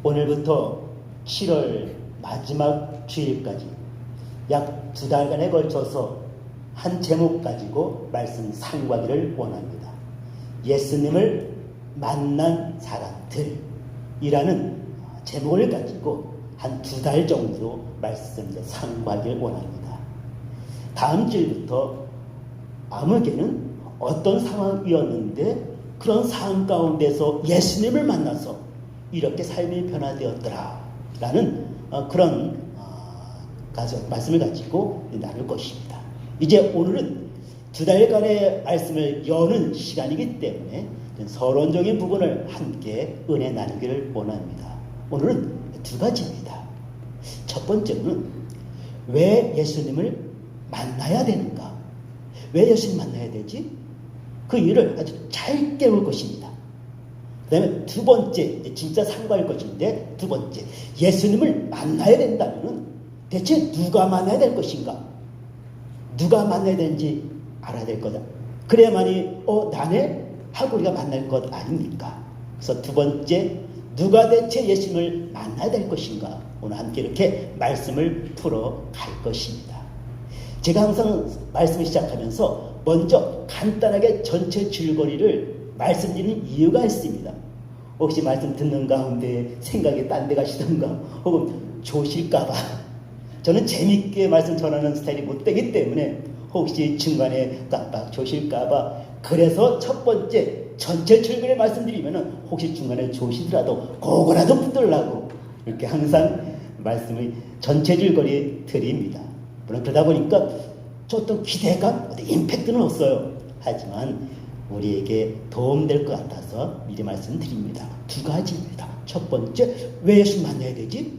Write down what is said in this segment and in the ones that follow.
오늘부터 7월 마지막 주일까지 약 2달간에 걸쳐서 한 제목 가지고 말씀 상고하기를 원합니다. 예수님을 만난 사람들이라는 제목을 가지고 한 2달 정도 말씀 상고하기를 원합니다. 다음 주일부터 아무개는 어떤 상황이었는데 그런 상황 가운데서 예수님을 만나서 이렇게 삶이 변화되었더라 라는 그런 말씀을 가지고 나눌 것입니다. 이제 오늘은 2달간의 말씀을 여는 시간이기 때문에 서론적인 부분을 함께 은혜 나누기를 원합니다. 오늘은 2가지입니다. 첫 번째는 왜 예수님을 만나야 되는가? 왜 예수님 만나야 되지? 그 이유를 아주 잘 깨울 것입니다. 그 다음에 2번째, 진짜 상고할 것인데 2번째, 예수님을 만나야 된다면 대체 누가 만나야 될 것인가? 누가 만나야 되는지 알아야 될 거다. 그래야만이 나네? 하고 우리가 만날 것 아닙니까? 그래서 2번째, 누가 대체 예수님을 만나야 될 것인가? 오늘 함께 이렇게 말씀을 풀어 갈 것입니다. 제가 항상 말씀을 시작하면서 먼저 간단하게 전체 줄거리를 말씀드리는 이유가 있습니다. 혹시 말씀 듣는 가운데 생각이 딴 데 가시던가 혹은 조실까봐 저는 재밌게 말씀 전하는 스타일이 못 되기 때문에 혹시 중간에 깜빡 조실까봐 그래서 첫 번째 전체 줄거리 말씀드리면은 혹시 중간에 조시더라도 그거라도 붙들라고 이렇게 항상 말씀을 전체 줄거리 드립니다. 물론 그러다 보니까 어떤 기대감, 어떤 임팩트는 없어요. 하지만 우리에게 도움될 것 같아서 미리 말씀드립니다. 2가지입니다. 첫 번째, 왜 예수 만나야 되지?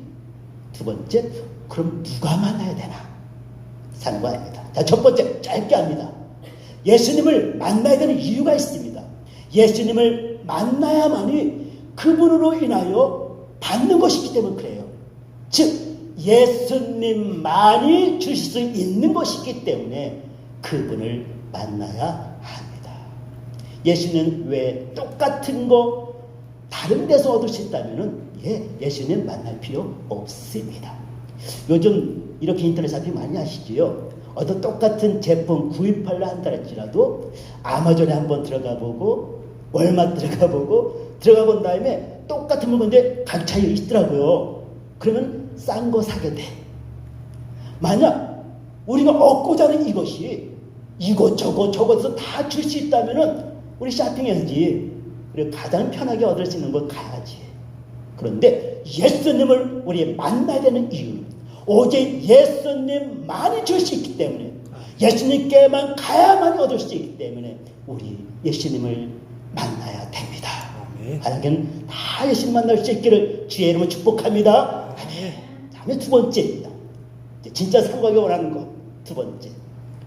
2번째, 그럼 누가 만나야 되나? 상고합니다. 자, 첫 번째, 짧게 합니다. 예수님을 만나야 되는 이유가 있습니다. 예수님을 만나야만이 그분으로 인하여 받는 것이기 때문에 그래요. 즉 예수님만이 주실 수 있는 것이기 때문에 그분을 만나야 합니다. 예수님은 왜 똑같은 거 다른 데서 얻을 수 있다면 예수님 만날 필요 없습니다. 요즘 이렇게 인터넷 쇼핑 많이 하시지요. 어떤 똑같은 제품 구입하려 한다 할지라도 아마존에 한번 들어가 보고 월마트 들어가 보고 들어가 본 다음에 똑같은 물건인데 가격 차이가 있더라고요. 그러면 싼 거 사게 돼. 만약 우리가 얻고자 하는 이것이 저것에서 다 줄 수 있다면 우리 쇼핑해야지. 우리가 가장 편하게 얻을 수 있는 걸 가야지. 그런데 예수님을 우리 만나야 되는 이유는 오직 예수님만이 줄 수 있기 때문에 예수님께만 가야만 얻을 수 있기 때문에 우리 예수님을 만나야 됩니다. 하나님은 다 예수님 만날 수 있기를 주의 이름으로 축복합니다. 다음에 2번째입니다. 진짜 상고하기 원하는 것 2번째.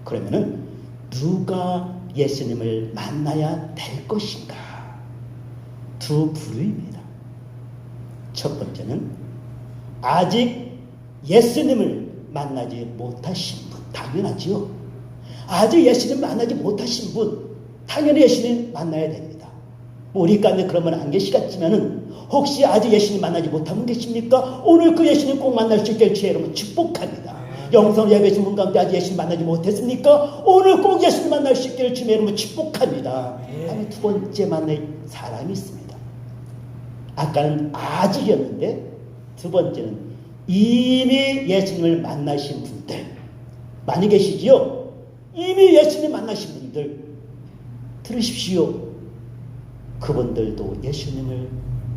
그러면은 누가 예수님을 만나야 될 것인가? 2 부류입니다. 첫 번째는 아직 예수님을 만나지 못하신 분, 당연하지요. 아직 예수님 만나지 못하신 분, 당연히 예수님 만나야 됩니다. 우리 가운데 그런 분 안 계시겠지만은 혹시 아직 예수님 만나지 못한 분 계십니까? 오늘 그 예수님 꼭 만날 수 있게 주의 이름으로 축복합니다. 영성 예배신 분 가운데 아직 예수님 만나지 못했습니까? 오늘 꼭 예수님 만날 수 있게 주의 이름으로 축복합니다. 다음에 2번째 만날 사람이 있습니다. 아까는 아직이었는데 2번째는 이미 예수님을 만나신 분들 많이 계시지요? 이미 예수님 만나신 분들 들으십시오. 그분들도 예수님을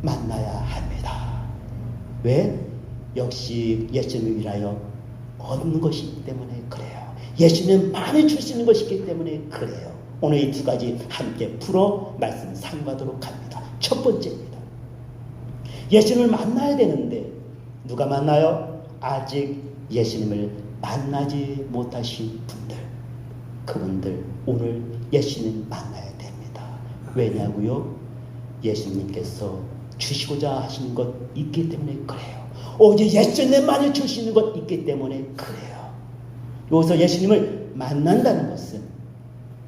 만나야 합니다. 왜? 역시 예수님을 위하여 얻는 것이기 때문에 그래요. 예수님만이 줄 수 있는 것이기 때문에 그래요. 오늘 이 2가지 함께 풀어 말씀 상고하도록 합니다. 첫 번째입니다. 예수님을 만나야 되는데 누가 만나요? 아직 예수님을 만나지 못하신 분들, 그분들 오늘 예수님 만나야 됩니다. 왜냐고요? 예수님께서 주시고자 하시는 것 있기 때문에 그래요. 오직 예수님만이 주시는 것 있기 때문에 그래요. 여기서 예수님을 만난다는 것은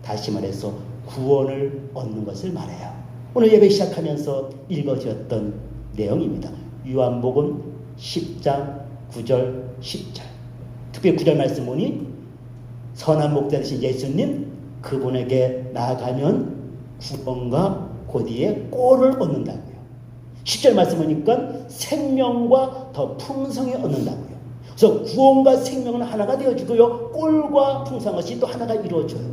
다시 말해서 구원을 얻는 것을 말해요. 오늘 예배 시작하면서 읽어주었던 내용입니다. 요한복음 10장 9절 10절. 특별히 9절 말씀 보니 선한 목자 되신 예수님 그분에게 나아가면 구원과 고디의 꼴을 얻는다고요. 10절 말씀 보니까 생명과 더 풍성히 얻는다고요. 그래서 구원과 생명은 하나가 되어주고요. 꼴과 풍성한 것이 또 하나가 이루어져요.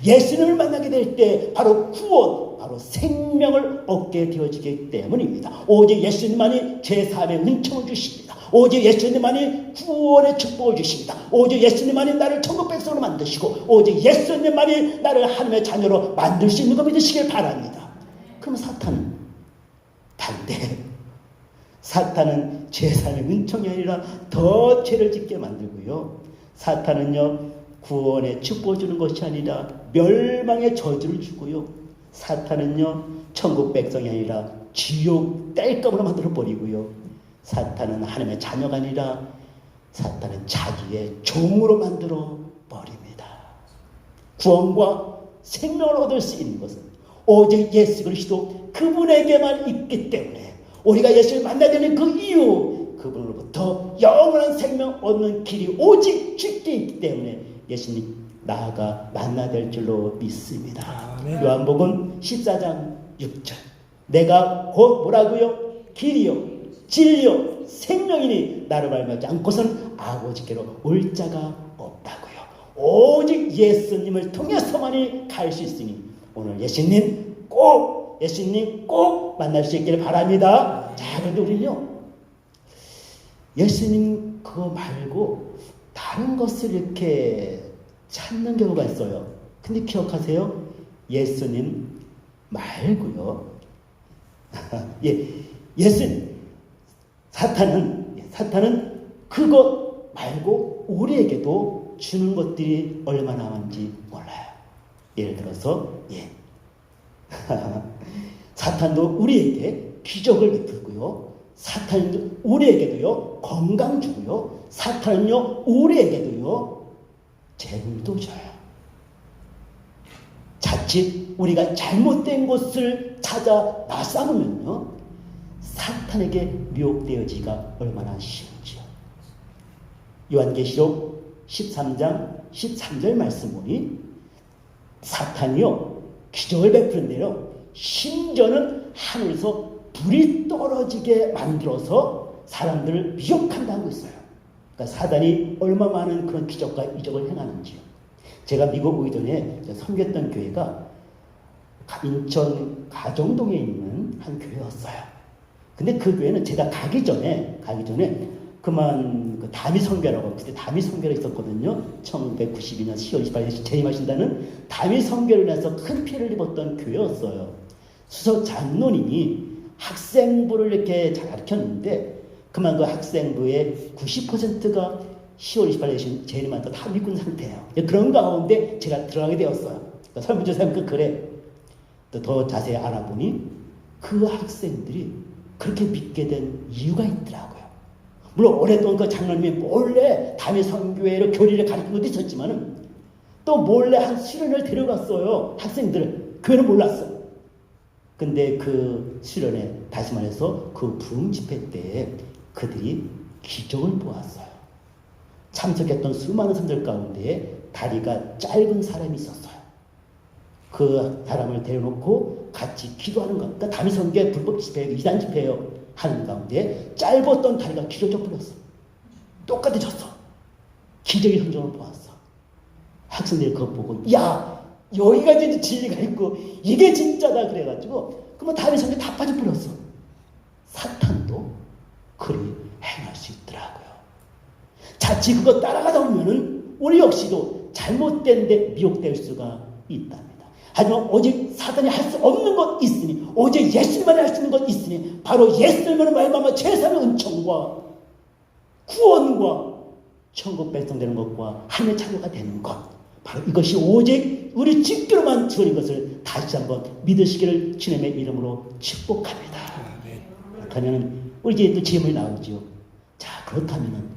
예수님을 만나게 될 때 바로 구원, 바로 생명을 얻게 되어지기 때문입니다. 오직 예수님만이 죄사함의 은총을 주십니다. 오직 예수님만이 구원의 축복을 주십니다. 오직 예수님만이 나를 천국 백성으로 만드시고 오직 예수님만이 나를 하나님의 자녀로 만들 수 있는 거 믿으시길 바랍니다. 그럼 사탄은 반대. 사탄은 죄사함의 은총이 아니라 더 죄를 짓게 만들고요. 사탄은요 구원의 축복을 주는 것이 아니라 멸망의 저주를 주고요. 사탄은요 천국 백성이 아니라 지옥 땔감으로 만들어 버리고요. 사탄은 하나님의 자녀가 아니라 사탄은 자기의 종으로 만들어 버립니다. 구원과 생명을 얻을 수 있는 것은 오직 예수 그리스도 그분에게만 있기 때문에 우리가 예수를 만나야 되는 그 이유, 그분으로부터 영원한 생명 얻는 길이 오직 주께 있기 때문에 예수님 나아가 만나야 될 줄로 믿습니다. 아멘. 요한복음 14장 6절. 내가 곧 뭐라고요? 길이요 진리요 생명이니 나를 말하지 않고서는 아버지께로 올 자가 없다고요. 오직 예수님을 통해서만이 갈 수 있으니 오늘 예수님 꼭 만날 수 있기를 바랍니다. 자, 그런데 우리는요 예수님 그거 말고 다른 것을 이렇게 찾는 경우가 있어요. 근데 기억하세요. 예수님 말고요. 예수님 사탄은 그것 말고 우리에게도 주는 것들이 얼마나 많은지 몰라요. 예를 들어서 사탄도 우리에게 기적을 베풀고요. 사탄도 우리에게도요 건강 주고요. 사탄은요 우리에게도요 재물도 줘요. 자칫 우리가 잘못된 것을 찾아 나서면요 사탄에게 미혹되어지기가 얼마나 쉬운지요. 요한계시록 13장 13절 말씀 보니 사탄이요 기적을 베푸는데요 심지어는 하늘에서 불이 떨어지게 만들어서 사람들을 미혹한다고 있어요. 그러니까 사단이 얼마 많은 그런 기적과 이적을 행하는지요. 제가 미국 의전에 섬겼던 교회가 인천 가정동에 있는 한 교회였어요. 근데 그 교회는 제가 가기 전에 그만 그 다미 선교라고 그때 다미 선교가 있었거든요. 1992년 10월 28일 재림하신다는 다미 선교를 해서 큰 피해를 입었던 교회였어요. 수석 장로님이 학생부를 이렇게 잘 가르쳤는데 그만 그 학생부의 90%가 10월 28일 재림한테 다 믿고 있는 상태예요. 그런 가운데 제가 들어가게 되었어요. 그러니까 설문조사하니까 그래. 또 더 자세히 알아보니 그 학생들이 그렇게 믿게 된 이유가 있더라고요. 물론 오랫동안 그 장로님이 몰래 담임 선교회로 교리를 가르친 것도 있었지만은 또 몰래 한 수련을 데려갔어요. 학생들을. 교회는 몰랐어. 근데 그 수련회 다시 말해서 그 부흥 집회 때 그들이 기적을 보았어요. 참석했던 수많은 사람들 가운데 다리가 짧은 사람이 있었어요. 그 사람을 데려놓고 같이 기도하는 것. 그러니까 담임 선교회 불법 집회, 이단 집회요. 하는 가운데 짧았던 다리가 길어져 버렸어. 똑같아졌어. 기적의 흔적을 보았어. 학생들이 그거 보고 야 여기가 진짜 진리가 있고 이게 진짜다 그래가지고 그러면 담임 선교회 다 빠져버렸어. 사탄도 그리 행할 수 있더라고요. 자칫 그거 따라가다 보면은 우리 역시도 잘못된 데 미혹될 수가 있답니다. 하지만 오직 사단이 할 수 없는 것 있으니 오직 예수님만이 할 수 있는 것 있으니 바로 예수님만을 말미암아 죄사함의 은총과 구원과 천국 백성 되는 것과 하늘의 자녀가 되는 것 바로 이것이 오직 우리 집교로만 주어진 것을 다시 한번 믿으시기를 주님의 이름으로 축복합니다. 그렇다면 우리 이제 또 질문이 나오죠. 자 그렇다면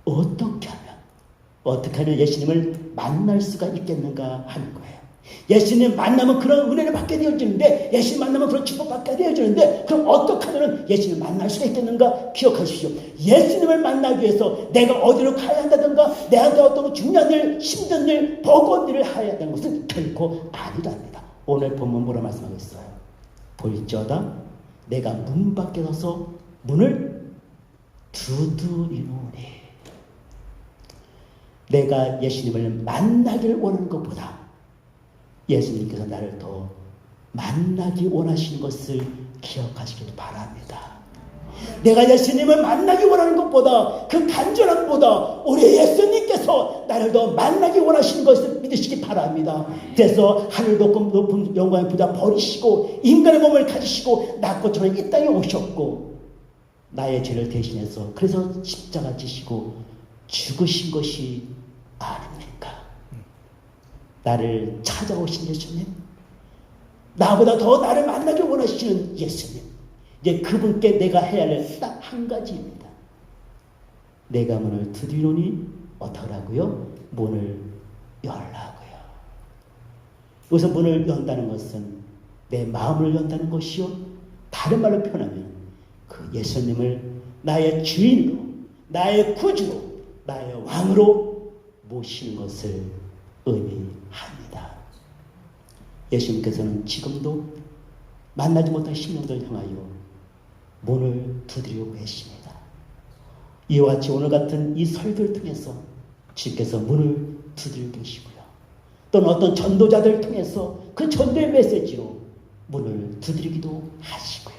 어떻게 하면 예수님을 만날 수가 있겠는가 하는 거예요. 예수님 만나면 그런 은혜를 받게 되어지는데, 예수님 만나면 그런 축복 받게 되어지는데, 그럼 어떻게 하면 예수님을 만날 수가 있겠는가? 기억하십시오. 예수님을 만나기 위해서 내가 어디로 가야 한다든가, 내한테 어떤 중요한 일, 힘든 일, 버거운 일을 해야 하는 것은 결코 아니랍니다. 오늘 본문 뭐라 말씀하고 있어요? 볼지어다 내가 문 밖에 서서 문을 두드리노니. 내가 예수님을 만나기를 원하는 것보다 예수님께서 나를 더 만나기 원하시는 것을 기억하시길 바랍니다. 내가 예수님을 만나기 원하는 것보다, 그 간절함보다 우리 예수님께서 나를 더 만나기 원하시는 것을 믿으시기 바랍니다. 그래서 하늘 높은 영광의 부자 버리시고 인간의 몸을 가지시고 낙고처럼 이 땅에 오셨고 나의 죄를 대신해서 그래서 십자가 지시고 죽으신 것이 아닙니까? 나를 찾아오신 예수님, 나보다 더 나를 만나기 원하시는 예수님, 이제 그분께 내가 해야 할 딱 한 가지입니다. 내가 문을 두드리노니 어떡하라고요? 문을 열라고요. 여기서 문을 연다는 것은 내 마음을 연다는 것이요, 다른 말로 표현하면 그 예수님을 나의 주인으로, 나의 구주로, 나의 왕으로 모시는 것을 의미합니다. 예수님께서는 지금도 만나지 못한 심령들을 향하여 문을 두드리고 계십니다. 이와 같이 오늘 같은 이 설교를 통해서 주께서 문을 두드리고 계시고요. 또는 어떤 전도자들을 통해서 그 전도의 메시지로 문을 두드리기도 하시고요.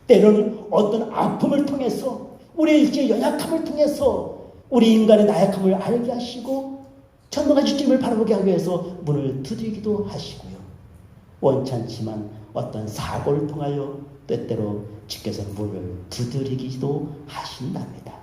때로는 어떤 아픔을 통해서, 우리의 일제의 연약함을 통해서 우리 인간의 나약함을 알게 하시고 전도가 주님을 바라보게 하기 위해서 문을 두드리기도 하시고요. 원찮지만 어떤 사고를 통하여 때때로 주께서 문을 두드리기도 하신답니다.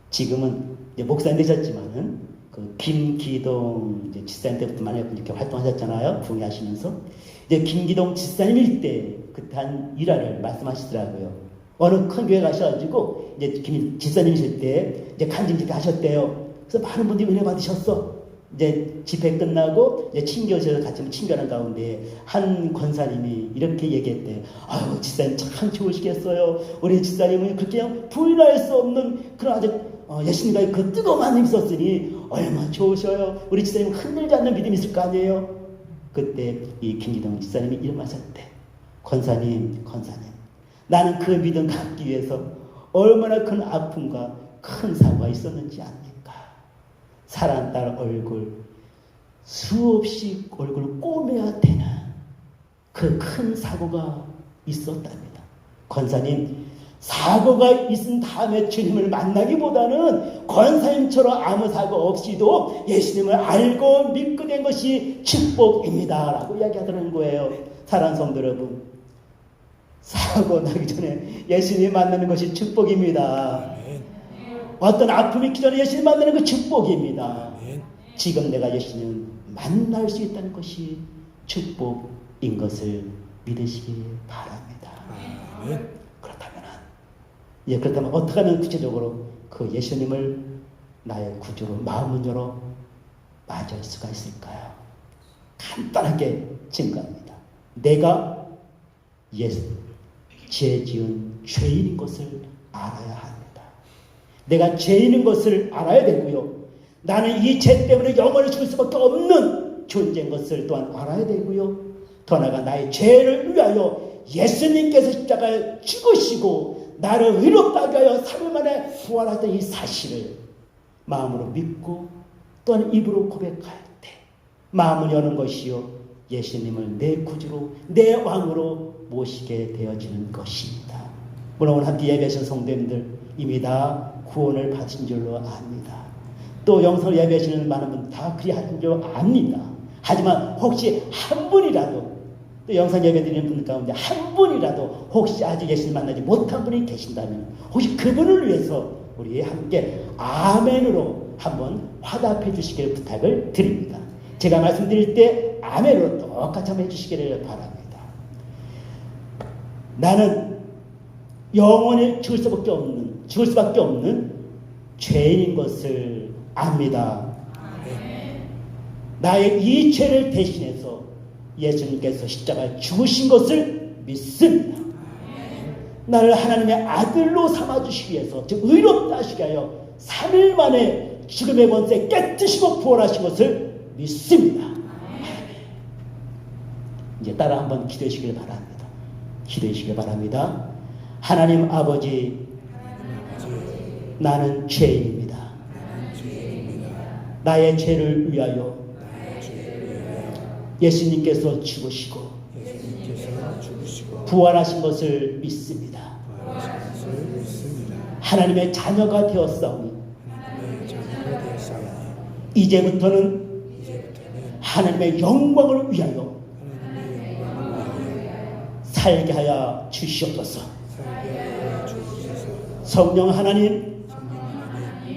지금은 이제 목사님 되셨지만은 그 김기동 집사님 때부터 많이 이렇게 활동하셨잖아요. 부흥하시면서 이제 김기동 집사님일 때 그때 한 일화를 말씀하시더라고요. 어느 큰 교회 가셔가지고 이제 김 집사님이실 때 이제 간증집회 하셨대요. 그래서 많은 분들이 은혜 받으셨어. 이제 집회 끝나고 이제 친교셔서 같이 친교하는 가운데 한 권사님이 이렇게 얘기했대요. 아유, 집사님 참 좋으시겠어요. 우리 집사님은 그렇게 부인할 수 없는 그런 아주 예수님과의 그 뜨거운 마음이 있었으니 얼마나 좋으셔요. 우리 집사님은 흔들지 않는 믿음이 있을 거 아니에요. 그때 이 김기동 집사님이 이런 말 하셨대. 권사님, 나는 그 믿음 갖기 위해서 얼마나 큰 아픔과 큰 사고가 있었는지 압니까? 사랑하는 딸 얼굴, 수없이 얼굴을 꼬매야 되는 그 큰 사고가 있었답니다. 권사님, 사고가 있은 다음에 주님을 만나기보다는 권사님처럼 아무 사고 없이도 예수님을 알고 믿게 된 것이 축복입니다 라고 이야기하더라는 거예요. 사랑하는 성도 여러분, 사고 나기 전에 예수님 만나는 것이 축복입니다. 어떤 아픔이 있기 전에 예수님 만나는 것 축복입니다. 지금 내가 예수님 만날 수 있다는 것이 축복인 것을 믿으시기 바랍니다. 그렇다면 어떻게 하면 구체적으로 그 예수님을 나의 구주로 마음을 열어 맞을 수가 있을까요? 간단하게 증거합니다. 내가 죄 지은 죄인인 것을 알아야 합니다. 내가 죄인인 것을 알아야 되고요. 나는 이 죄 때문에 영원히 죽을 수밖에 없는 존재인 것을 또한 알아야 되고요. 더 나아가 나의 죄를 위하여 예수님께서 십자가에 죽으시고 나를 의롭다 하게 하여 3일 만에 부활하던 이 사실을 마음으로 믿고 또한 입으로 고백할 때 마음을 여는 것이요, 예수님을 내 구주로 내 왕으로 모시게 되어지는 것입니다. 물론 오늘 함께 예배하신 성도님들 이미 다 구원을 받으신 줄로 압니다. 또 영성을 예배하시는 많은 분들 다 그리하신 줄 압니다. 하지만 혹시 한 분이라도, 또 영상 예배 드리는 분들 가운데 한 분이라도 혹시 아직 예수님 만나지 못한 분이 계신다면 혹시 그분을 위해서 우리 함께 아멘으로 한번 화답해 주시기를 부탁을 드립니다. 제가 말씀드릴 때 아멘으로 똑같이 한번 해주시기를 바랍니다. 나는 영원히 죽을 수밖에 없는 죄인인 것을 압니다. 나의 이 죄를 대신해서 예수님께서 십자가에 죽으신 것을 믿습니다. 나를 하나님의 아들로 삼아주시기 위해서, 즉 의롭다 하시기 위하여 3일 만에 죽음의 권세 깨뜨시고 부활하신 것을 믿습니다. 이제 따라 한번 기도하시길 바랍니다. 기도하시길 바랍니다. 하나님 아버지, 나는 죄인입니다. 나의 죄를 위하여 예수님께서 죽으시고 부활하신 것을 믿습니다. 하나님의 자녀가 되었사오니 이제부터는 하나님의 영광을 위하여 살게 하여 주시옵소서. 성령 하나님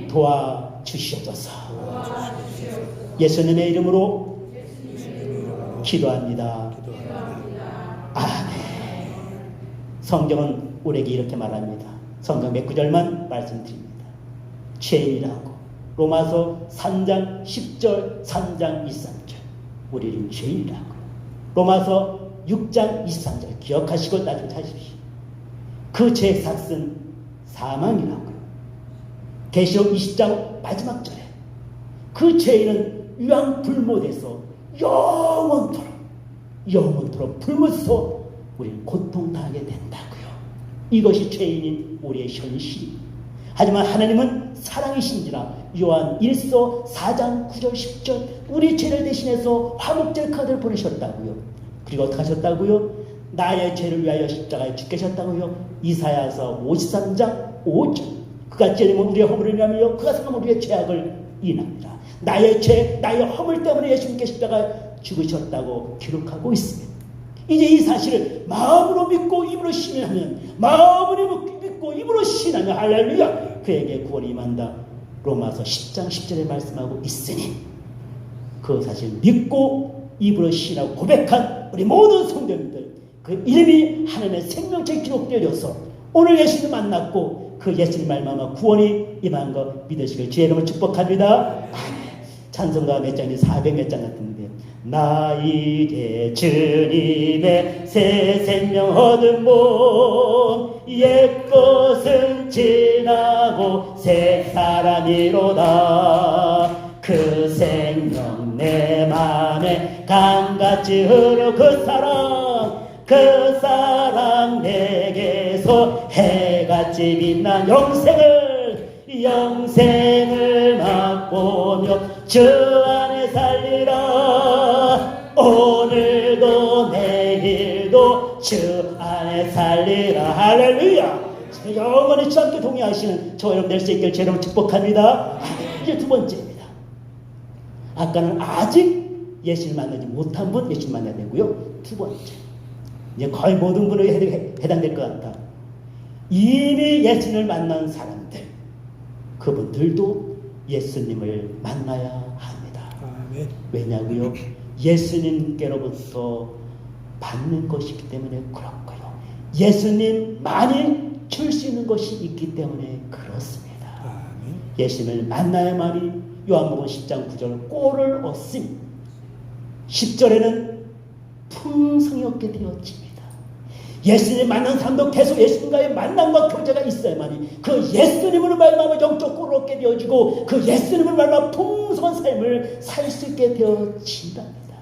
도와주시옵소서. 예수님의 이름으로 기도합니다. 아멘. 성경은 우리에게 이렇게 말합니다. 성경 몇 구절만 말씀드립니다. 죄인이라고 로마서 3장 10절 3장 23절 우리는 죄인이라고. 로마서 6장 23절 기억하시고 따져 하십시오. 그 죄의 삭은 사망이라고. 계시록 20장 마지막 절에 그 죄인은 유황불못에서 영원토록 불못에서 우리는 고통당하게 된다고요. 이것이 죄인인 우리의 현실입니다. 하지만 하나님은 사랑이신지라 요한 1서 4장 9절 10절 우리 죄를 대신해서 화목제를 카드를 보내셨다고요. 그리고 어떻게 하셨다고요? 나의 죄를 위하여 십자가에 죽으셨다고요. 이사야서 53장 5절 그가 찔림은 우리의 허물을 인하며 그가 상함은 우리의 죄악을 인합니다. 나의 죄, 나의 허물 때문에 예수님께서 십자가에 죽으셨다고 기록하고 있습니다. 이제 이 사실을 마음으로 믿고 입으로 신뢰하면, 마음으로 믿고 입으로 신뢰하면 할렐루야 그에게 구원이 임한다. 로마서 10장 10절에 말씀하고 있으니 그 사실 믿고 입으로 신뢰하고 고백한 우리 모든 성도님들 그 이름이 하나님의 생명책에 기록되어서 오늘 예수님 만났고 그 예수님 말미암아 구원이 임한 거 믿으시길 주의 이름을 축복합니다. 아멘. 찬송가 몇 장이 400 몇 장 같은데 나 이제 주님의 새 생명 얻은 몸 옛것은 지나고 새 사람이로다. 그 생명 내 맘에 강같이 흐르 그 사랑 내게서 해같이 빛난 영생을 맛보며 주 안에 살리라. 오늘도 내일도 주 안에 살리라. 할렐루야. 영원히 주 함께 동행하시는 저 여러분 될 수 있길 제 이름으로 축복합니다. 이제 두 번째입니다. 아까는 아직 예수를 만나지 못한 분 예수를 만나야 되고요. 두 번째 이제 거의 모든 분에게 해당될 것 같아. 이미 예수를 만난 사람들 그분들도 예수님을 만나야 합니다. 아멘. 왜냐고요? 예수님께로부터 받는 것이기 때문에 그렇고요. 예수님만이 줄 수 있는 것이 있기 때문에 그렇습니다. 아멘. 예수님을 만나야만이 요한복음 10장 9절 꼴을 얻습니다. 10절에는 풍성이 얻게 되었습니다. 예수님 만난 사람도 계속 예수님과의 만남과 교제가 있어야만이 그 예수님으로 말미암아 영적 꼴을 얻게 되어지고 그 예수님으로 말미암아 풍성한 삶을 살 수 있게 되어진답니다.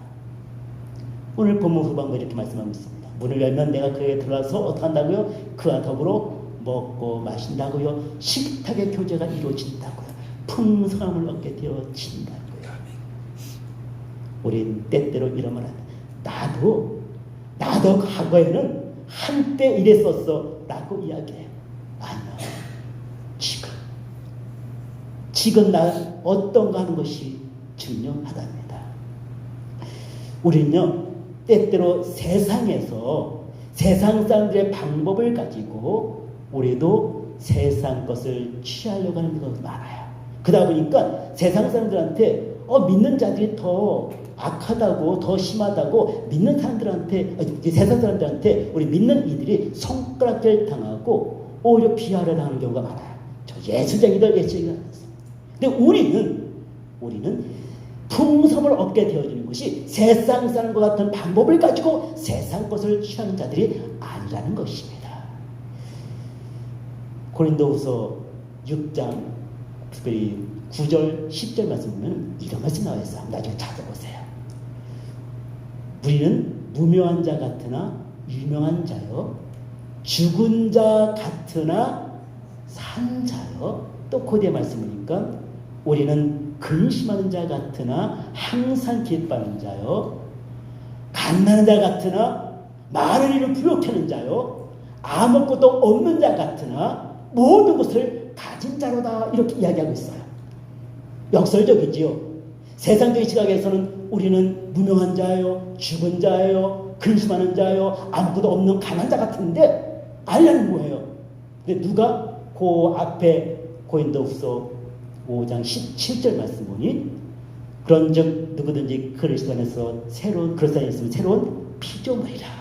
오늘 본문 후반부에 이렇게 말씀하고 있습니다. 문을 열면 내가 그에게 들어가서 어떻게 한다고요? 그와 더불어 먹고 마신다고요. 식탁의 교제가 이루어진다고요. 풍성함을 얻게 되어진다고요. 우린 때때로 이런 말 합니다. 나도 과거에는 한때 이랬었어 라고 이야기해요. 아니요. 지금 나 어떤가 하는 것이 중요하답니다. 우리는요 때때로 세상에서 세상 사람들의 방법을 가지고 우리도 세상 것을 취하려고 하는 경우가 많아요. 그러다 보니까 세상 사람들한테 믿는 자들이 더 악하다고 더 심하다고 믿는 사람들한테 세상 사람들한테 우리 믿는 이들이 손가락질 당하고 오히려 비하를 당하는 경우가 많아요. 저 예수쟁이들. 근데 우리는 풍성을 얻게 되어지는 것이 세상 사람과 같은 방법을 가지고 세상 것을 취하는 자들이 아니라는 것입니다. 고린도후서 6장 특별히 9절 10절 말씀 보면 이런 말씀 나와 있어요. 나중에 찾아보세요. 우리는 무명한 자 같으나 유명한 자요, 죽은 자 같으나 산 자요. 또 고대 말씀 보니까 우리는 근심하는 자 같으나 항상 기뻐하는 자요, 갓나는 자 같으나 많은 일을 부욕하는 자요, 아무것도 없는 자 같으나 모든 것을 가진 자로다. 이렇게 이야기하고 있어요. 역설적이지요. 세상적인 시각에서는 우리는 무명한 자요, 죽은 자요, 근심하는 자요, 아무것도 없는 가난한 자 같은데 아니라는 거예요. 근데 누가 그 앞에 고린도후서 5장 17절 말씀 보니 그런즉 누구든지 그리스도 안에서 그리스도 안에 있으면 새로운 피조물이라.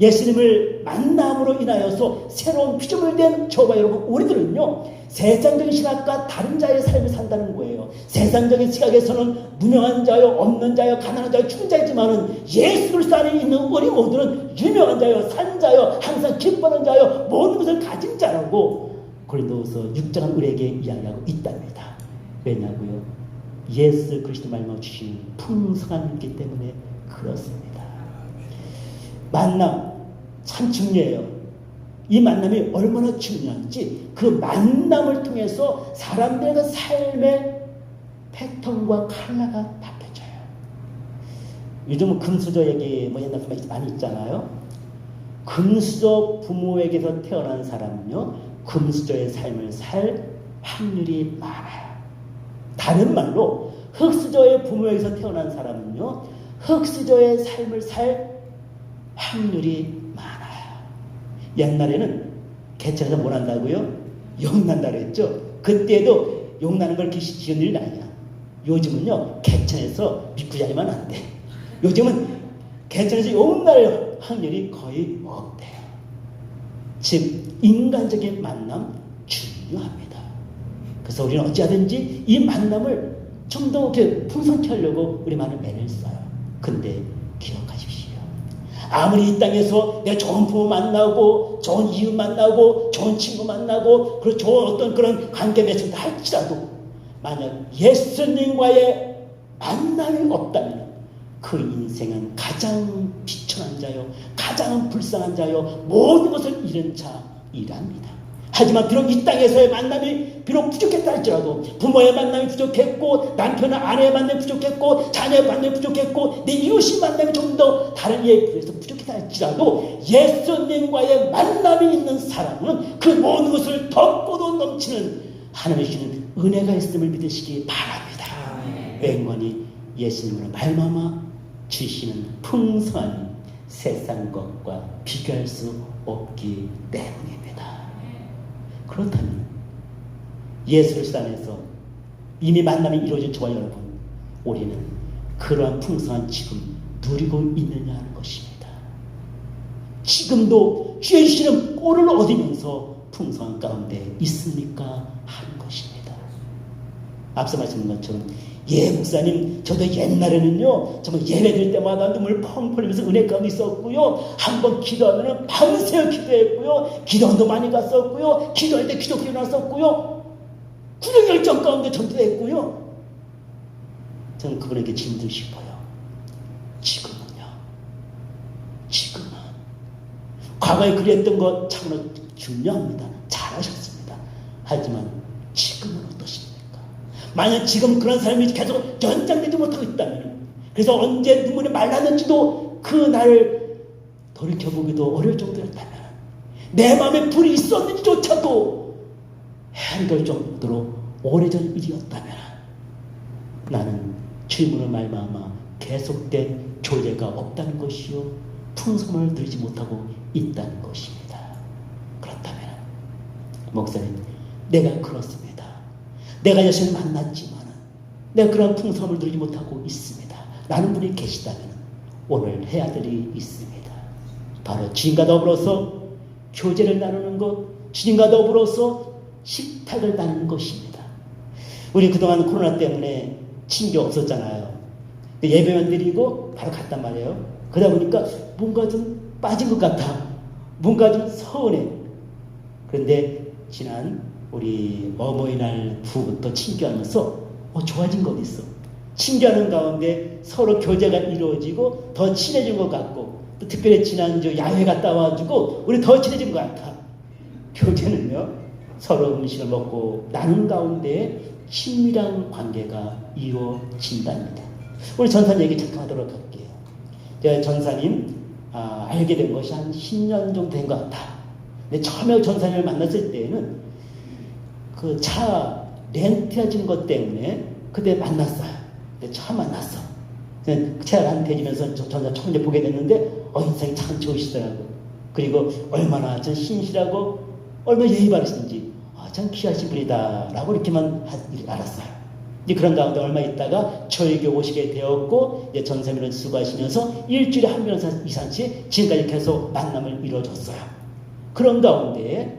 예수님을 만남으로 인하여서 새로운 피조물 된 저와 여러분, 우리들은요 세상적인 시각과 다른 자의 삶을 산다는 거예요. 세상적인 시각에서는 무명한 자요, 없는 자요, 가난한 자요, 죽은 자이지만은 예수 그리스도 안에 있는 우리 모두는 유명한 자요, 산 자요, 항상 기뻐하는 자요, 모든 것을 가진 자라고 고린도후서 6장은 우리에게 이야기하고 있답니다. 왜냐고요? 예수 그리스도 말씀하여 주신 풍성한 있기 때문에 그렇습니다. 만남 참 중요해요. 이 만남이 얼마나 중요한지 그 만남을 통해서 사람들의 그 삶의 패턴과 컬러가 바뀌어져요. 요즘은 금수저 얘기 옛날 많이 있잖아요. 금수저 부모에게서 태어난 사람은요 금수저의 삶을 살 확률이 많아요. 다른 말로 흙수저의 부모에게서 태어난 사람은요 흙수저의 삶을 살 확률이 많아요. 옛날에는 개천에서 뭘 한다고요? 욕난다 그랬죠. 그때도 욕나는 걸 지은 일이 아니야. 요즘은요 개천에서 미꾸자리만 안 돼. 요즘은 개천에서 욕날 확률이 거의 없대요. 즉 인간적인 만남 중요합니다. 그래서 우리는 어찌하든지 이 만남을 좀 더 풍성케 하려고 우리 많은 애를 써요. 근데 기억하십시오. 아무리 이 땅에서 내가 좋은 부모 만나고 좋은 이웃 만나고 좋은 친구 만나고 그리고 좋은 어떤 그런 관계 맺힌다 할지라도 만약 예수님과의 만남이 없다면 그 인생은 가장 비천한 자요, 가장 불쌍한 자요, 모든 것을 잃은 자이랍니다. 하지만 비록 이 땅에서의 만남이 비록 부족했다 할지라도 부모의 만남이 부족했고 남편과 아내의 만남이 부족했고 자녀의 만남이 부족했고 내 이웃의 만남이 좀 더 다른 이에 비해서 부족했다 할지라도 예수님과의 만남이 있는 사람은 그 모든 것을 덮고도 넘치는 하나님의 주시는 은혜가 있음을 믿으시기 바랍니다. 영원히 예수님으로 말미암아 주시는 풍성한 세상 것과 비교할 수 없기 때문입니다. 그렇다면 예수 그리스도 안에서 이미 만남이 이루어진 저와 여러분, 우리는 그러한 풍성한 지금 누리고 있느냐 하는 것입니다. 지금도 주의 주시는 꼴을 얻으면서 풍성한 가운데 있습니까 하는 것입니다. 앞서 말씀드린 것처럼 목사님 저도 옛날에는요 정말 예배드릴 때마다 눈물 펑펑 흘리면서 은혜 가운데 있었고요, 한번 기도하면 밤새 기도했고요, 기도원도 많이 갔었고요, 기도할 때 기도가 일어났었고요, 구정 열정 가운데 전도했고요. 저는 그분에게 질문드리고 싶어요. 지금은 과거에 그랬던 것 참으로 중요합니다. 잘하셨습니다. 하지만 지금은 어떠십니까? 만약 지금 그런 삶이 계속 연장되지 못하고 있다면, 그래서 언제 눈물이 말랐는지도 그날 돌이켜보기도 어려울 정도였다면, 내 마음에 불이 있었는지조차도 헤아릴 정도로 오래전 일이었다면, 나는 주님으로 말미암아 계속된 교제가 없다는 것이요, 풍성을 누리지 못하고 있다는 것입니다. 그렇다면 목사님, 내가 그렇습니다. 내가 예수님을 만났지만 내가 그런 풍성을 누리지 못하고 있습니다. 라는 분이 계시다면 오늘 해야 될 일이 있습니다. 바로 주님과 더불어서 교제를 나누는 것, 주님과 더불어서 식탁을 나누는 것입니다. 우리 그동안 코로나 때문에 친교 없었잖아요. 예배만 드리고 바로 갔단 말이에요. 그러다 보니까 뭔가 좀 빠진 것 같아. 뭔가 좀 서운해. 그런데 지난 우리 어버이날 후부터 친교하면서 좋아진 거 어디 있어? 친교하는 가운데 서로 교제가 이루어지고 더 친해진 것 같고, 또 특별히 지난주 야외 갔다 와가지고 우리 더 친해진 것 같아. 교제는요, 서로 음식을 먹고 나눈 가운데 친밀한 관계가 이루어진답니다. 우리 전사님 얘기 잠깐 하도록 할게요. 제가 전사님 알게 된 것이 한 10년 정도 된 것 같아. 근데 처음에 전사님을 만났을 때에는 그 차 렌트해준 것 때문에 그때 만났어요. 근데 처음 만났어. 차를 렌트해주면서 전사 처음 보게 됐는데 인상이 참 좋으시더라고. 그리고 얼마나 전 신실하고 얼마나 예의 바르신지 참 귀하신 분이다 라고 이렇게만 알았어요. 이제 그런 가운데 얼마 있다가 저희 교회 오시게 되었고, 이제 전사님을 수고하시면서 일주일에 한 번 이상씩 지금까지 계속 만남을 이루어줬어요. 그런 가운데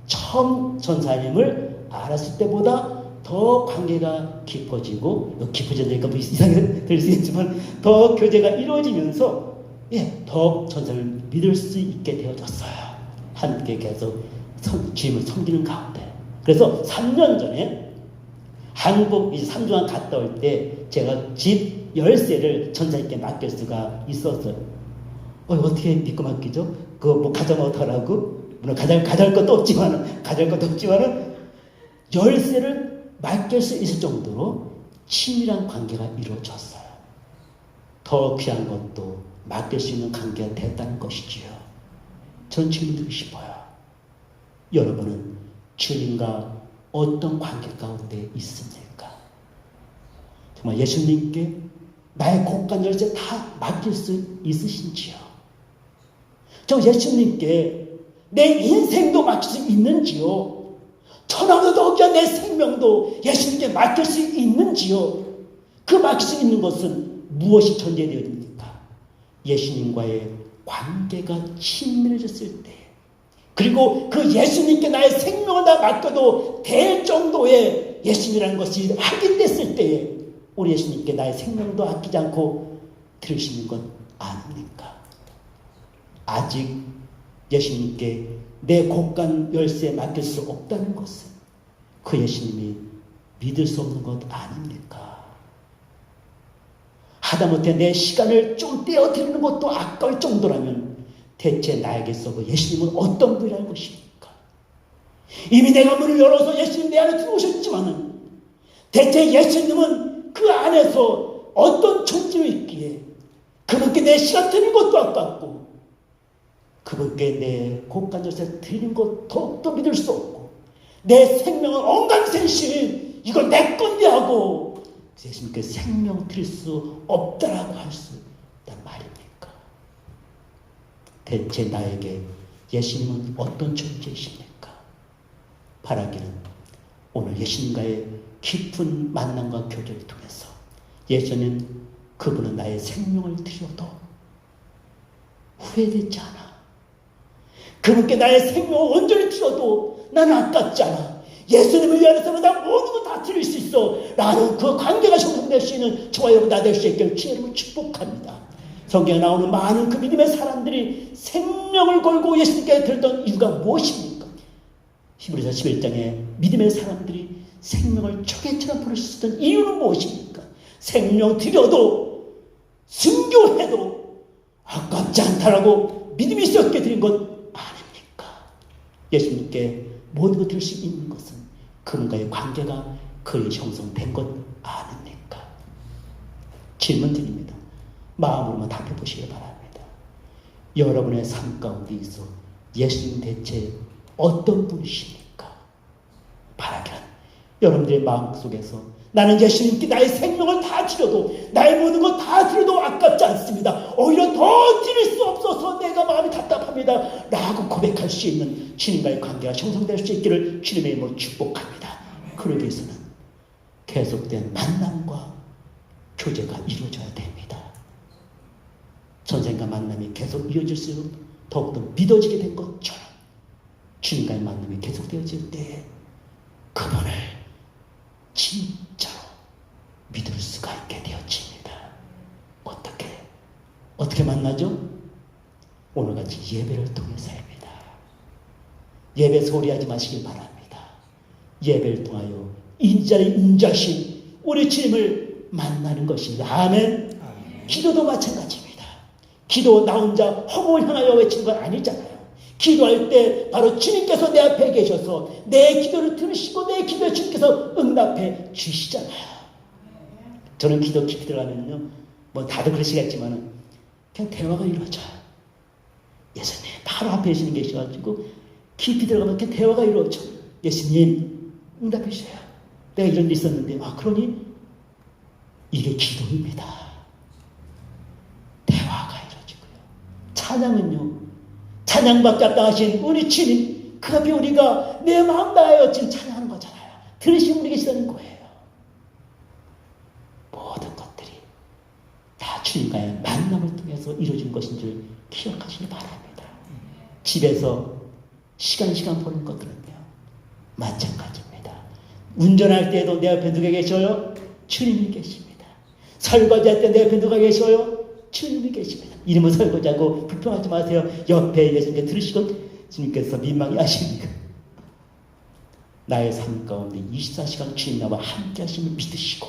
처음 전사님을 알았을 때보다 더 관계가 깊어지고, 깊어지니까 뭐 이상하게 될 수 있지만 더 교제가 이루어지면서 더 전사님을 믿을 수 있게 되어졌어요. 함께 계속 주님을 섬기는 가운데. 그래서 3년 전에 한국 이제 3주간 갔다 올 때 제가 집 열쇠를 전사님께 맡길 수가 있었어요. 어떻게 믿고 맡기죠? 그거 뭐 가져면 어떡하라고? 물론 가져갈 것도 없지만은 열쇠를 맡길 수 있을 정도로 친밀한 관계가 이루어졌어요. 더 귀한 것도 맡길 수 있는 관계가 됐다는 것이지요. 전 질문 드리고 싶어요. 여러분은 주님과 어떤 관계 가운데 있습니까? 정말 예수님께 나의 곳간 열쇠 다 맡길 수 있으신지요? 저 예수님께 내 인생도 맡길 수 있는지요? 천하보다 귀한 내 생명도 예수님께 맡길 수 있는지요? 그 맡길 수 있는 것은 무엇이 전제되어집니까? 예수님과의 관계가 친밀해졌을 때, 그리고 그 예수님께 나의 생명을 다 맡겨도 될 정도의 예수님이라는 것이 확인됐을 때에 우리 예수님께 나의 생명도 아끼지 않고 들으시는 것 아닙니까? 아직 예수님께 내 곳간 열쇠 맡길 수 없다는 것은 그 예수님이 믿을 수 없는 것 아닙니까? 하다못해 내 시간을 좀 떼어드리는 것도 아까울 정도라면 대체 나에게서 그 예수님은 어떤 분이라는 것입니까? 이미 내가 문을 열어서 예수님 내 안에 들어오셨지만은 대체 예수님은 그 안에서 어떤 존재로 있기에 그분께 내 시간 드리는 것도 아깝고 그분께 내 곳간 열쇠 드리는 것 더욱더 믿을 수 없고 내 생명은 엉강생신 이건 내 건데 하고 예수님께 생명 드릴 수 없다라고 할 수 있단 말입니까? 대체 나에게 예수님은 어떤 존재이십니까? 바라기는 오늘 예수님과의 깊은 만남과 교제를 통해서 예수님 그분은 나의 생명을 드려도 후회되지 않아. 그분께 나의 생명을 온전히 드려도 나는 아깝지 않아. 예수님을 위하여서는 나 모든 거 다 드릴 수 있어. 라는 그 관계가 형성될 수 있는 저와 여러분 다 될 수 있기를 주님을 축복합니다. 성경에 나오는 많은 그 믿음의 사람들이 생명을 걸고 예수님께 드렸던 이유가 무엇입니까? 히브리서 11장에 믿음의 사람들이 생명을 초계처럼 부를 수 있던 이유는 무엇입니까? 생명 드려도 순교해도 아깝지 않다라고 믿음이 있었게 드린 것 아닙니까? 예수님께 모든 것 드릴 수 있는 것은 그분과의 관계가 거의 형성된 것 아닙니까? 질문 드립니다. 마음으로만 답해 보시기 바랍니다. 여러분의 삶 가운데 있어 예수님 대체 어떤 분이십니까? 바라기는 여러분들의 마음속에서 나는 예수님께 나의 생명을 다 드려도 나의 모든 것 다 드려도 아깝지 않습니다. 오히려 더 드릴 수 없어서 내가 마음이 답답합니다. 라고 고백할 수 있는 주님과의 관계가 형성될 수 있기를 주님의 이름으로 축복합니다. 그러기 위해서는 계속된 만남과 교제가 이루어져야 됩니다. 전생과 만남이 계속 이어질수록 더욱더 믿어지게 된 것처럼 주님과의 만남이 계속되어질 때 그분을 진짜로 믿을 수가 있게 되어집니다. 어떻게 만나죠? 오늘같이 예배를 통해서입니다. 예배 소리하지 마시길 바랍니다. 예배를 통하여 인자를 인자신 우리 주님을 만나는 것입니다. 아멘. 기도도 마찬가지입니다. 기도 나 혼자 허공을 향하여 외치는 건 아니잖아요. 기도할 때 바로 주님께서 내 앞에 계셔서 내 기도를 들으시고 내 기도에 주님께서 응답해 주시잖아요. 저는 기도 깊이 들어가면요, 뭐 다들 그러시겠지만은 그냥 대화가 이루어져요. 예수님 바로 앞에 예수님 계셔가지고 깊이 들어가면 이렇게 대화가 이루어져. 예수님 응답해 주세요. 내가 이런 일 있었는데, 그러니 이게 기도입니다. 대화가 이루어지고요. 찬양은요, 찬양받게 합당하신 우리 주님 그 앞에 우리가 내 마음 다하여 지금 찬양하는 거잖아요. 들으시고 우리 계시다는 거예요. 모든 것들이 다 주님과의 만남을 통해서 이루어진 것인 줄 기억하시기 바랍니다. 집에서 시간 보내는 것들은요, 마찬가지입니다. 운전할 때도 내 앞에 누가 계셔요? 주님이 계십니다. 설거지할 때 내 앞에 누가 계셔요? 주님이 계십니다. 이름을 설거지하고 불평하지 마세요. 옆에 예수님께 들으시고 주님께서 민망해 하십니까? 나의 삶 가운데 24시간 주님 나와 함께 하심을 믿으시고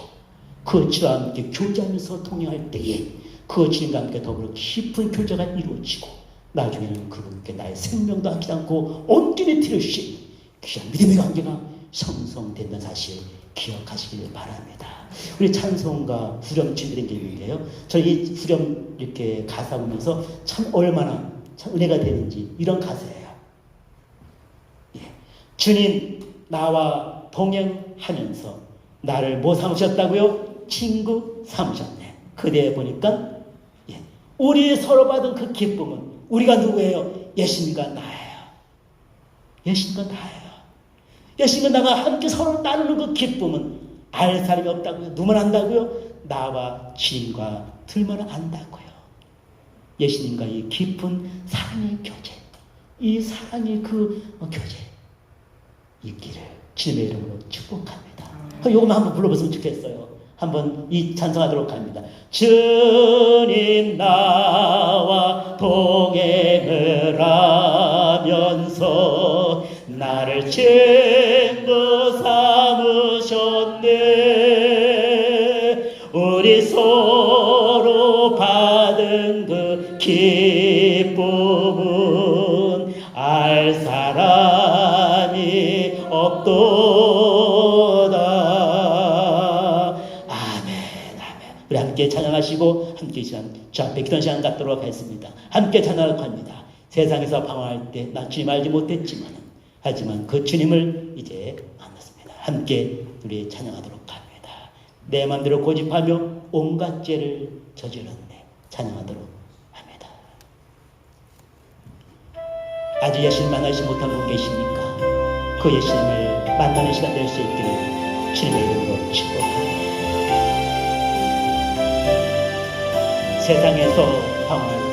그 주와 함께 교제하면서 통행할 때에 그 주님과 함께 더불어 깊은 교제가 이루어지고 나중에는 그분께 나의 생명도 아끼지 않고 온전히 드려주신 귀한 믿음의 관계가 성성된다는 사실 기억하시길 바랍니다. 우리 찬송가 후렴 준비된 게 있는데요. 저는 이 후렴 이렇게 가사 보면서 참 얼마나 참 은혜가 되는지 이런 가사예요. 예. 주님 나와 동행하면서 나를 뭐 삼으셨다고요? 친구 삼으셨네. 그대에 보니까 우리 서로 받은 그 기쁨은 우리가 누구예요? 예수님과 나예요. 예수님과 나예요. 예수님과 나가 함께 서로 나누는 그 기쁨은 알 사람이 없다고요. 누구만 안다고요? 나와 주님과 둘만 안다고요. 예수님과 이 깊은 사랑의 교제, 이 사랑의 그 교제 있기를 주님의 이름으로 축복합니다. 요것만 한번 불러봤으면 좋겠어요. 한번 이 찬송하도록 합니다. 주님 나와 동행을 하면서 나를 친구 삼으셨네. 우리 서로 받은 그 기쁨은 알 사람이 없도다. 아멘, 아멘. 우리 함께 찬양하시고 함께 이 시간 주 앞에 기도하는 시간 갖도록 하겠습니다. 함께 찬양하고 합니다. 세상에서 방황할 때 나 주님 알지 못했지만 하지만 그 주님을 이제 만났습니다. 함께 우리 찬양하도록 합니다. 내 마음대로 고집하며 온갖 죄를 저질렀네. 찬양하도록 합니다. 아직 예수님 만나지 못한 분 계십니까? 그 예수님을 만나는 시간 될 수 있기를 주님의 이름으로 축복합니다. 세상에서 방황할 때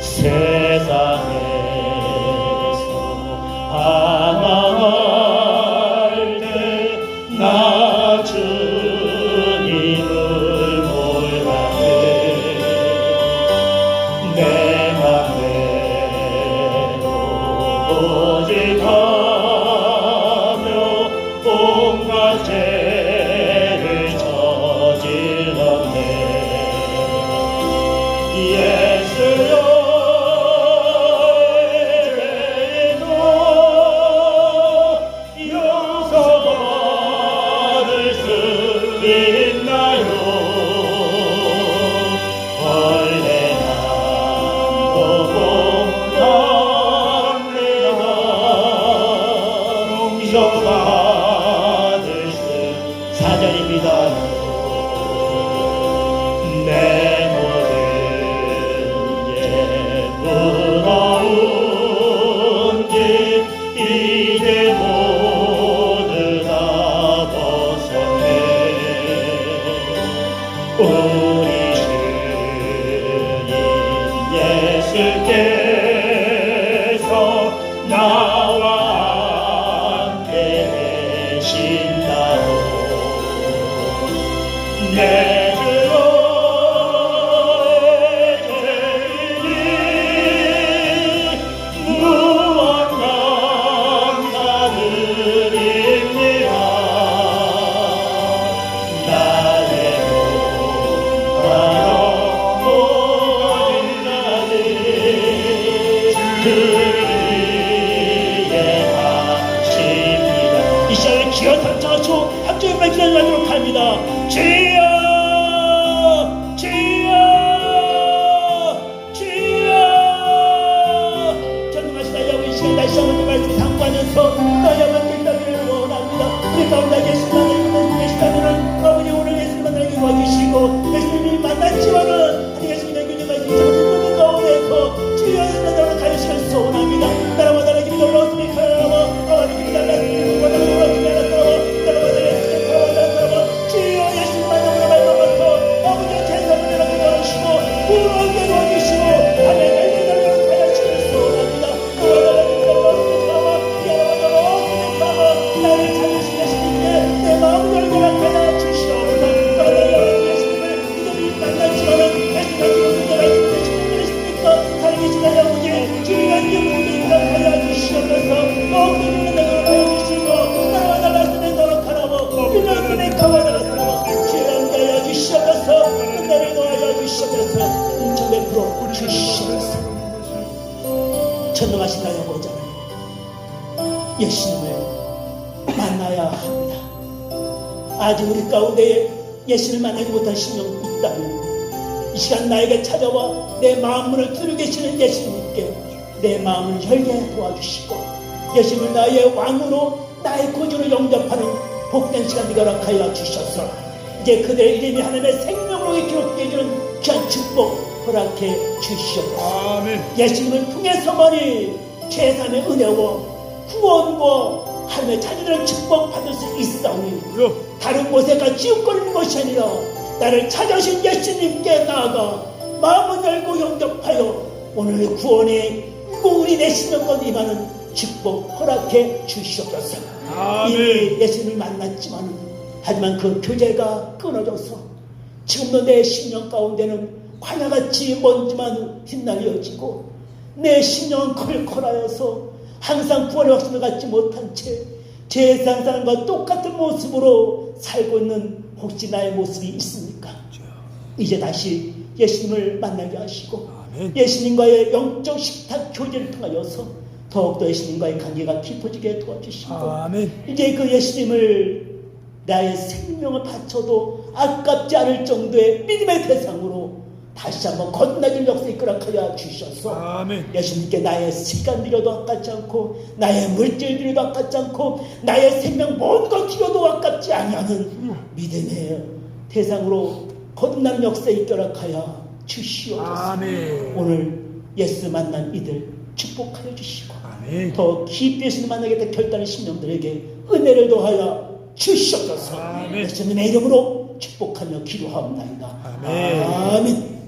세상에서 방황할 때 나 주님을 몰라내 내 맘대로 고집하며 온갖 죄를 저질렀네. 예수여 우리 주님 예수께서 나와 함께 주 합주님을 기다리도록 합니다. 주여 주여 주여 전능하시다 여호와 이 시간 다시 한번 말씀 상고하면서 너희와 깨닫기를 원합니다. 우리 가운데 예수님 만나고 계시다면 아버지 오늘 예수님 만나기 도와주시고 예수님이 만났지만은 아니 예수님의 교제가 있는 가운데서 주여 나를 가르치는 소원합니다. 나라와 나라 기비 놀라웠으니 가라와 아버지 기비 달라스니 원하는 놀라웠으니 알았다와 나라와 나라 예수님 가라와 나라와 주여 예수님 만나고 말로부터 아버지의 제사를 내라고 가르치고 구원하게 도와주시고 하늘 달려달라고 가르치는 소원합니다. 나와 나라 기비 놀라웠으니 가라와 나라와 놀라웠으니 가라와 나를 찾으신 예수님께 내 마음을 열거라 가르쳐 주시옵소서. 나라와 예수님을 믿음이 만났지만은 예수님과 기도를 내가 살아계시다 아버지 주님과 영웅을 하여 주시옵소서. 어둠을 내가 하여 주시고 나와 달라스에 노력하라고 빌라스에 가와 달라스라고 주님 하여 주시옵소서. 은혜를 놓아여 주시옵소서. 인천에 풀어 주시옵소서. 전능하신 나의 아버지 예수님을 만나야 합니다. 아직 우리 가운데 예수를 만나지 못한 심령이 있다면 이 시간 나에게 찾아와 내 마음문을 두르고 계시는 예수님께 내 마음을 열게 도와주시고 예수님을 나의 왕으로 나의 구주로 영접하는 복된 시간 허락하여 주셔서 이제 그들의 이름이 하나님의 생명으로 기록되어 주는 귀한 축복 허락해 주시옵소서. 아멘. 예수님을 통해서만이 죄산의 은혜와 구원과 하나님의 자녀들의 축복 받을 수 있사오니 다른 곳에가 지옥거리는 것이 아니라 나를 찾아오신 예수님께 나아가 마음을 열고 영접하여 오늘 구원의 우리 내 심령과 임하는 축복 허락해 주시옵소서. 이미 예수님을 만났지만 하지만 그 교제가 끊어져서 지금도 내 심령 가운데는 광야같이 먼지만 휘날려지고 내 심령은 컬컬하여서 항상 구원의 확신을 갖지 못한 채 세상 사람과 똑같은 모습으로 살고 있는 혹시 나의 모습이 있습니까? 이제 다시 예수님을 만나게 하시고 예수님과의 영적 식탁 교제를 통하여서 더욱더 예수님과의 관계가 깊어지게 도와주시고 이제 그 예수님을 나의 생명을 바쳐도 아깝지 않을 정도의 믿음의 대상으로 다시 한번 건너길 역사에 이끌어가여 주셔서 예수님께 나의 시간 드려도 아깝지 않고 나의 물질 드려도 아깝지 않고 나의 생명 모든 것 드려도 아깝지 아니하는 믿음의 대상으로 거듭나는 역사에 이끌어가여 주시옵소서. 오늘 예수 만난 이들 축복하여 주시고 더 깊이 예수님 만나겠다 결단의 심령들에게 은혜를 더하여 주시옵소서. 예수님의 이름으로 축복하며 기도하옵나이다. 아멘.